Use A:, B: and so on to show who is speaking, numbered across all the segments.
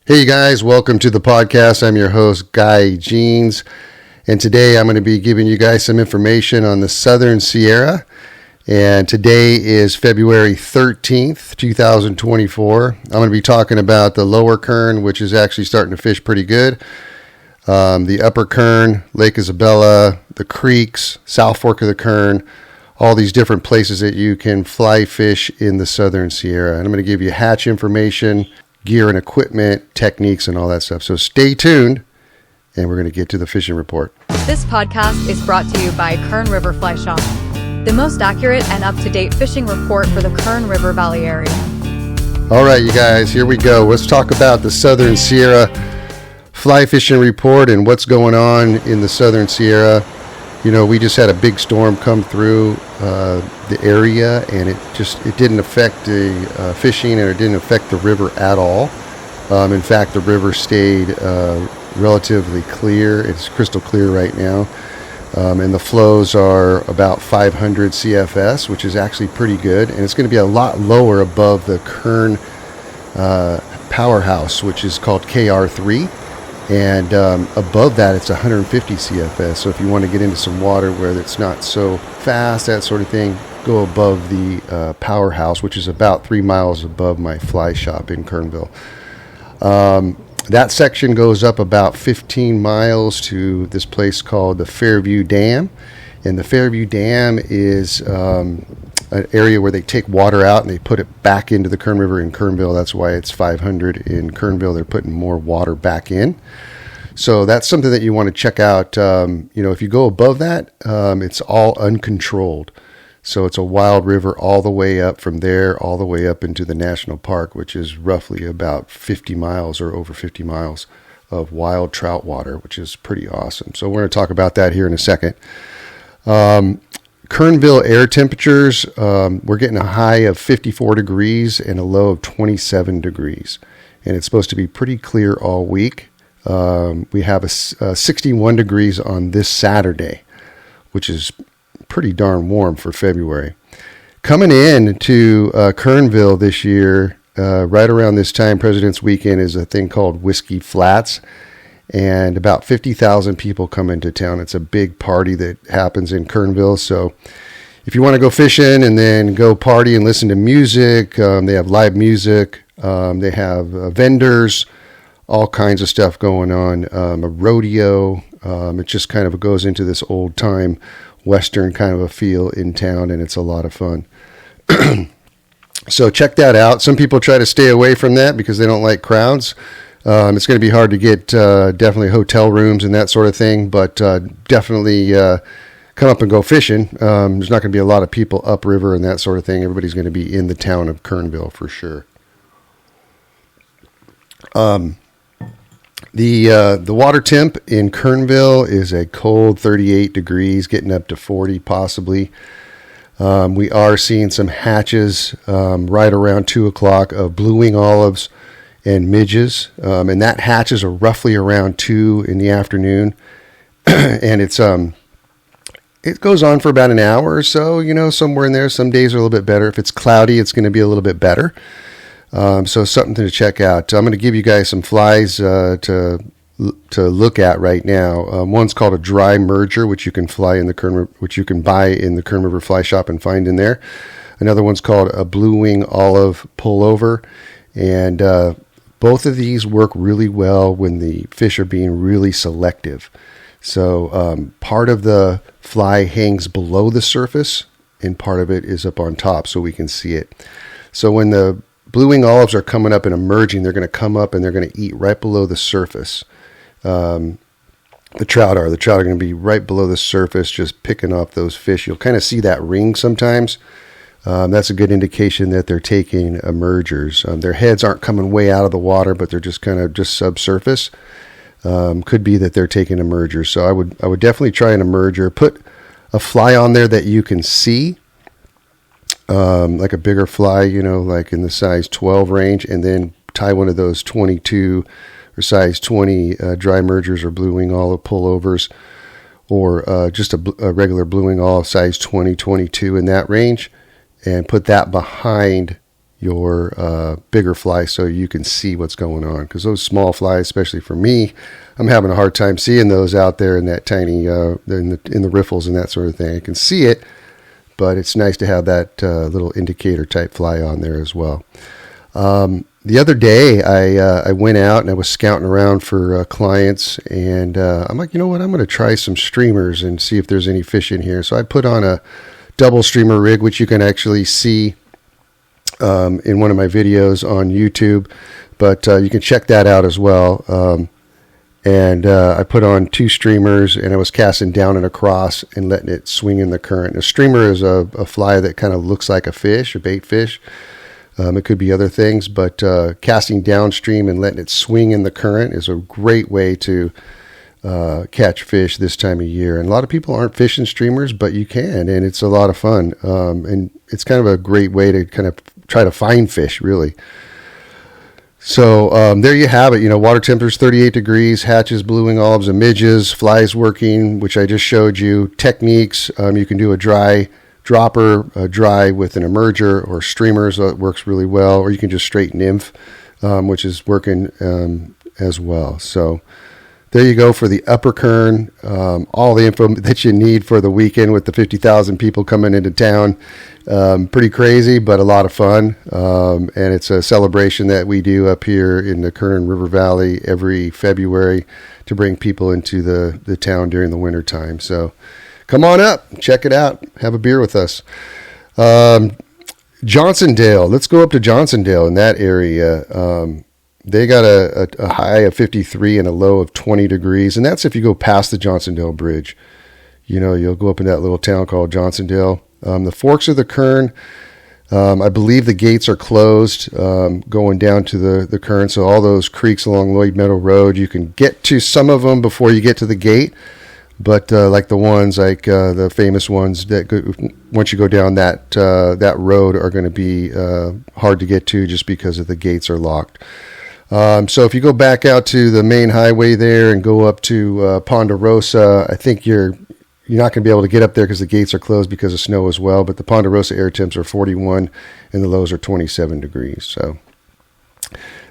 A: Hey, you guys, welcome to the podcast. I'm your host, Guy Jeans, and today I'm going to be giving you guys some information on the Southern Sierra. And today is February 13th, 2024. I'm going to be talking about the lower Kern, which is actually starting to fish pretty good. The upper Kern, Lake Isabella, the creeks, South Fork of the Kern, all these different places that you can fly fish in the Southern Sierra. And I'm going to give you hatch information, gear and equipment, techniques, and all that stuff. So stay tuned, and we're going to get to the fishing report.
B: This podcast is brought to you by Kern River Fly Shop, the most accurate and up-to-date fishing report for the Kern River Valley area.
A: All right, you guys, here we go. Let's talk about the Southern Sierra fly fishing report and what's going on in the Southern Sierra. You know, we just had a big storm come through the area, and it didn't affect the fishing, and it didn't affect the river at all. In fact, the river stayed relatively clear. It's crystal clear right now, and the flows are about 500 CFS, which is actually pretty good, and it's going to be a lot lower above the Kern powerhouse, which is called KR3. And above that, it's 150 CFS. So if you want to get into some water where it's not so fast, that sort of thing, go above the powerhouse, which is about 3 miles above my fly shop in Kernville. That section goes up about 15 miles to this place called the Fairview Dam. And the Fairview Dam is an area where they take water out and they put it back into the Kern River in Kernville. That's why it's 500 in Kernville. They're putting more water back in. So that's something that you want to check out. If you go above that, it's all uncontrolled. So it's a wild river all the way up from there, all the way up into the national park, which is roughly about 50 miles or over 50 miles of wild trout water, which is pretty awesome. So we're going to talk about that here in a second. Kernville air temperatures, we're getting a high of 54 degrees and a low of 27 degrees. And it's supposed to be pretty clear all week. We have a 61 degrees on this Saturday, which is pretty darn warm for February. Coming in to Kernville this year, right around this time, President's Weekend, is a thing called Whiskey Flats. And about 50,000 people come into town. It's a big party that happens in Kernville. So if you want to go fishing and then go party and listen to music, they have live music. They have vendors, all kinds of stuff going on. A rodeo. It just kind of goes into this old time Western kind of a feel in town, and it's a lot of fun. So check that out. Some people try to stay away from that because they don't like crowds. It's going to be hard to get definitely hotel rooms and that sort of thing, but definitely come up and go fishing. There's not going to be a lot of people upriver and that sort of thing. Everybody's going to be in the town of Kernville for sure. The water temp in Kernville is a cold 38 degrees, getting up to 40 possibly. We are seeing some hatches right around 2 o'clock of blue wing olives and midges, and that hatches are roughly around 2 in the afternoon, and it goes on for about an hour or so, somewhere in there. Some days are a little bit better. If it's cloudy, it's going to be a little bit better. So something to check out. I'm going to give you guys some flies to look at right now. One's called a dry merger, which you can buy in the Kern River Fly Shop and find in there. Another one's called a blue wing olive pullover, and both of these work really well when the fish are being really selective. So part of the fly hangs below the surface, and part of it is up on top so we can see it. So when the blue wing olives are coming up and emerging, they're going to come up and they're going to eat right below the surface. The trout are going to be right below the surface, just picking off those fish. You'll kind of see that ring sometimes. That's a good indication that they're taking emergers. Their heads aren't coming way out of the water, but they're just kind of just subsurface. Could be that they're taking emergers. So I would definitely try an emerger. Put a fly on there that you can see, like a bigger fly, like in the size 12 range, and then tie one of those 22 or size 20 dry mergers or blue wing olive pullovers, or just a regular blue wing olive size 20, 22 in that range, and put that behind your bigger fly so you can see what's going on. Because those small flies, especially for me, I'm having a hard time seeing those out there in that tiny, in the riffles and that sort of thing. I can see it, but it's nice to have that little indicator type fly on there as well. The other day, I went out and I was scouting around for clients, and I'm like, you know what? I'm going to try some streamers and see if there's any fish in here. So I put on a double streamer rig, which you can actually see in one of my videos on YouTube, but you can check that out as well. And I put on 2 streamers, and I was casting down and across and letting it swing in the current. A streamer is a fly that kind of looks like a fish, a bait fish. It could be other things, but casting downstream and letting it swing in the current is a great way to catch fish this time of year. And a lot of people aren't fishing streamers, but you can, and it's a lot of fun. And it's kind of a great way to kind of try to find fish, really. So there you have it. Water temperatures 38 degrees, hatches, blueing olives, and midges, flies working, which I just showed you. Techniques, you can do a dry dropper, dry with an emerger, or streamers. That works really well. Or you can just straight nymph, which is working as well. So there you go for the Upper Kern. All the info that you need for the weekend with the 50,000 people coming into town. Pretty crazy, but a lot of fun. And it's a celebration that we do up here in the Kern River Valley every February to bring people into the town during the winter time. So come on up, check it out, have a beer with us. Johnsondale, let's go up to Johnsondale in that area. They got a high of 53 and a low of 20 degrees, and that's if you go past the Johnsondale Bridge. You'll go up in that little town called Johnsondale. The forks of the Kern, I believe the gates are closed going down to the Kern, so all those creeks along Lloyd Meadow Road, you can get to some of them before you get to the gate, but like the ones, like the famous ones that once you go down that road are going to be hard to get to just because of the gates are locked. So if you go back out to the main highway there and go up to Ponderosa, I think you're not going to be able to get up there because the gates are closed because of snow as well. But the Ponderosa air temps are 41 and the lows are 27 degrees. So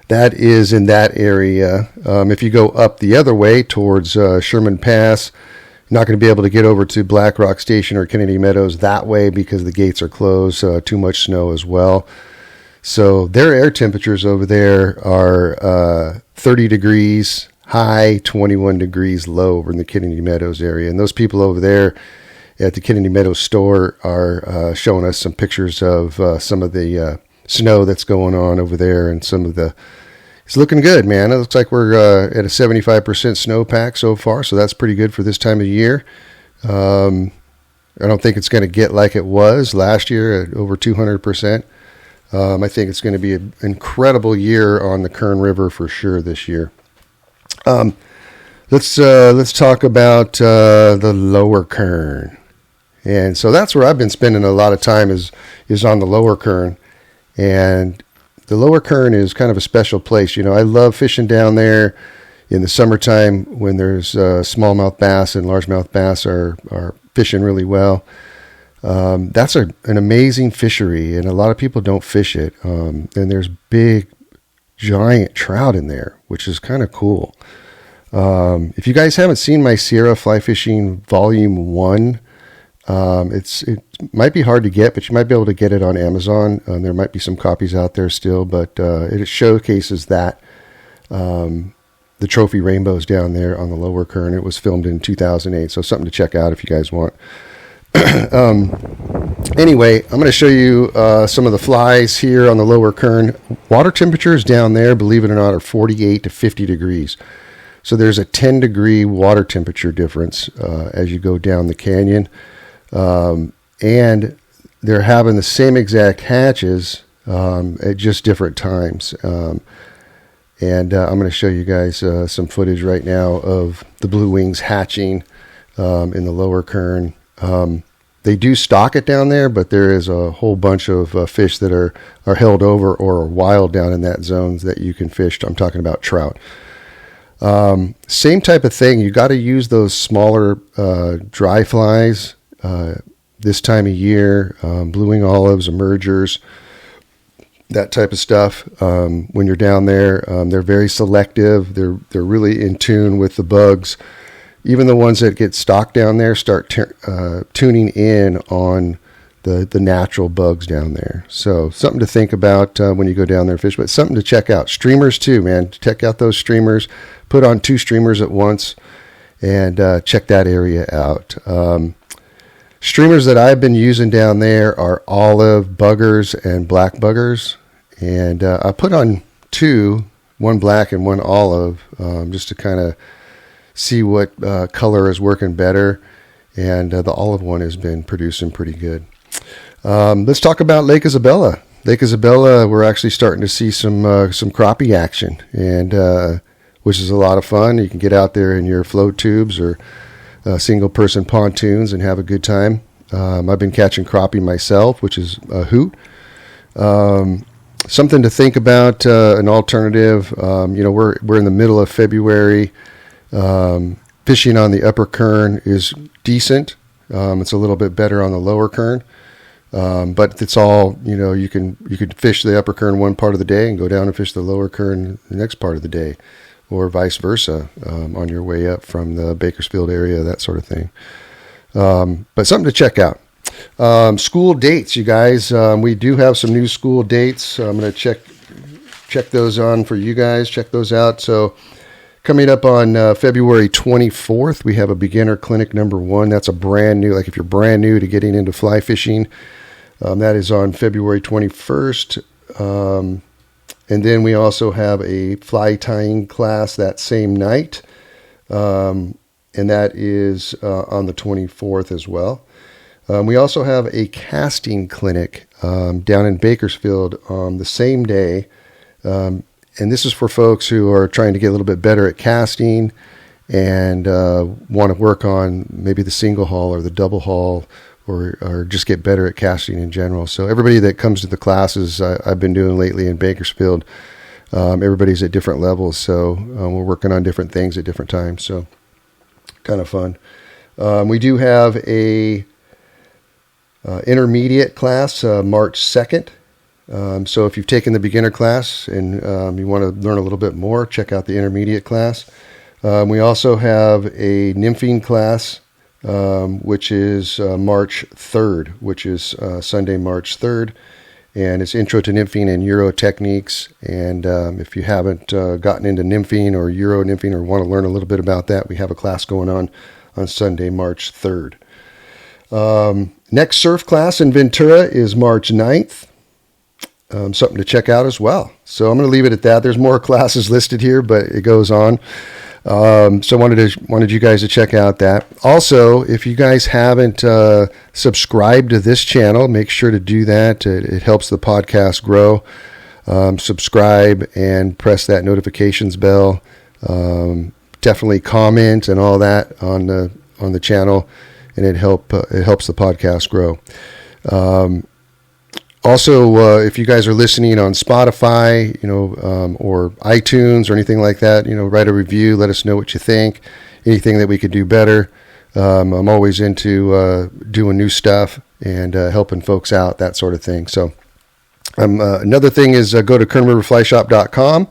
A: that is in that area. If you go up the other way towards Sherman Pass, you're not going to be able to get over to Black Rock Station or Kennedy Meadows that way because the gates are closed. Too much snow as well. So their air temperatures over there are 30 degrees high, 21 degrees low over in the Kennedy Meadows area. And those people over there at the Kennedy Meadows store are showing us some pictures of some of the snow that's going on over there, and it's looking good, man. It looks like we're at a 75% snowpack so far, so that's pretty good for this time of year. I don't think it's going to get like it was last year at over 200%. I think it's going to be an incredible year on the Kern River for sure this year. Let's talk about the Lower Kern, and so that's where I've been spending a lot of time is on the Lower Kern, and the Lower Kern is kind of a special place. I love fishing down there in the summertime when there's smallmouth bass and largemouth bass are fishing really well. That's an amazing fishery, and a lot of people don't fish it. And there's big, giant trout in there, which is kind of cool. If you guys haven't seen my Sierra Fly Fishing Volume 1, it might be hard to get, but you might be able to get it on Amazon. There might be some copies out there still, but it showcases that the trophy rainbows down there on the Lower Kern. It was filmed in 2008, so something to check out if you guys want. Anyway, I'm going to show you some of the flies here on the Lower Kern. Water temperatures down there, believe it or not, are 48 to 50 degrees. So there's a 10 degree water temperature difference as you go down the canyon. And they're having the same exact hatches at just different times. And I'm going to show you guys some footage right now of the blue wings hatching in the Lower Kern. They do stock it down there, but there is a whole bunch of fish that are held over or are wild down in that zone that you can fish. I'm talking about trout. Same type of thing. You got to use those smaller dry flies this time of year. Blue wing olives, emergers. that type of stuff. When you're down there, they're very selective. They're really in tune with the bugs. Even the ones that get stocked down there start tuning in on the natural bugs down there. So something to think about when you go down there and fish, but something to check out. Streamers too, man. Check out those streamers. Put on 2 streamers at once and check that area out. Streamers that I've been using down there are olive buggers and black buggers. And I put on 2, one black and one olive, just to kind of see what color is working better. And the olive one has been producing pretty good. Let's talk about Lake Isabella. Lake Isabella, we're actually starting to see some crappie action, and which is a lot of fun. You can get out there in your float tubes or single-person pontoons and have a good time. I've been catching crappie myself, which is a hoot. Something to think about, an alternative. We're in the middle of February. Fishing on the upper Kern is decent. It's a little bit better on the lower Kern. But it's all, you could fish the upper Kern one part of the day and go down and fish the lower Kern the next part of the day, or vice versa, on your way up from the Bakersfield area, that sort of thing. But something to check out. School dates, you guys. We do have some new school dates. I'm going to check those on for you guys. Check those out. So coming up on February 24th, we have a beginner clinic number 1. That's a brand new, like if you're brand new to getting into fly fishing, that is on February 21st. And then we also have a fly tying class that same night. And that is on the 24th as well. We also have a casting clinic down in Bakersfield on the same day. And this is for folks who are trying to get a little bit better at casting and want to work on maybe the single haul or the double haul, or just get better at casting in general. So everybody that comes to the classes I've been doing lately in Bakersfield, everybody's at different levels. So we're working on different things at different times. So kind of fun. We do have a intermediate class March 2nd. So if you've taken the beginner class and you want to learn a little bit more, check out the intermediate class. We also have a nymphing class, which is March 3rd, which is Sunday, March 3rd. And it's Intro to Nymphing and Euro Techniques. And if you haven't gotten into nymphing or Euro nymphing or want to learn a little bit about that, we have a class going on Sunday, March 3rd. Next surf class in Ventura is March 9th. Something to check out as well. So I'm going to leave it at that. There's more classes listed here, but it goes on. So wanted you guys to check out that. Also, if you guys haven't subscribed to this channel, make sure to do that. It helps the podcast grow. Subscribe and press that notifications bell. Definitely comment and all that on the channel, and it helps the podcast grow. Also, if you guys are listening on Spotify, or iTunes or anything like that, write a review. Let us know what you think. Anything that we could do better. I'm always into doing new stuff and helping folks out, that sort of thing. So another thing is go to kernriverflyshop.com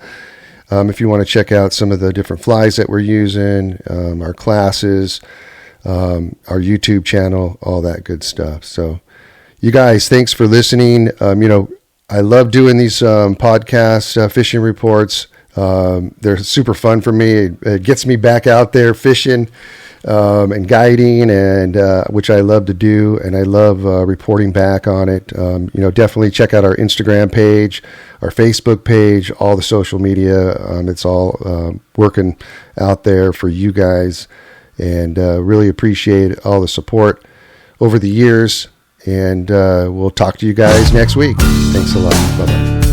A: if you want to check out some of the different flies that we're using, our classes, our YouTube channel, all that good stuff. So you guys, thanks for listening. I love doing these podcast fishing reports. They're super fun for me. It gets me back out there fishing and guiding, and which I love to do, and I love reporting back on it. Definitely check out our Instagram page, our Facebook page, all the social media. It's all working out there for you guys, and really appreciate all the support over the years. And we'll talk to you guys next week. Thanks a lot. Bye-bye.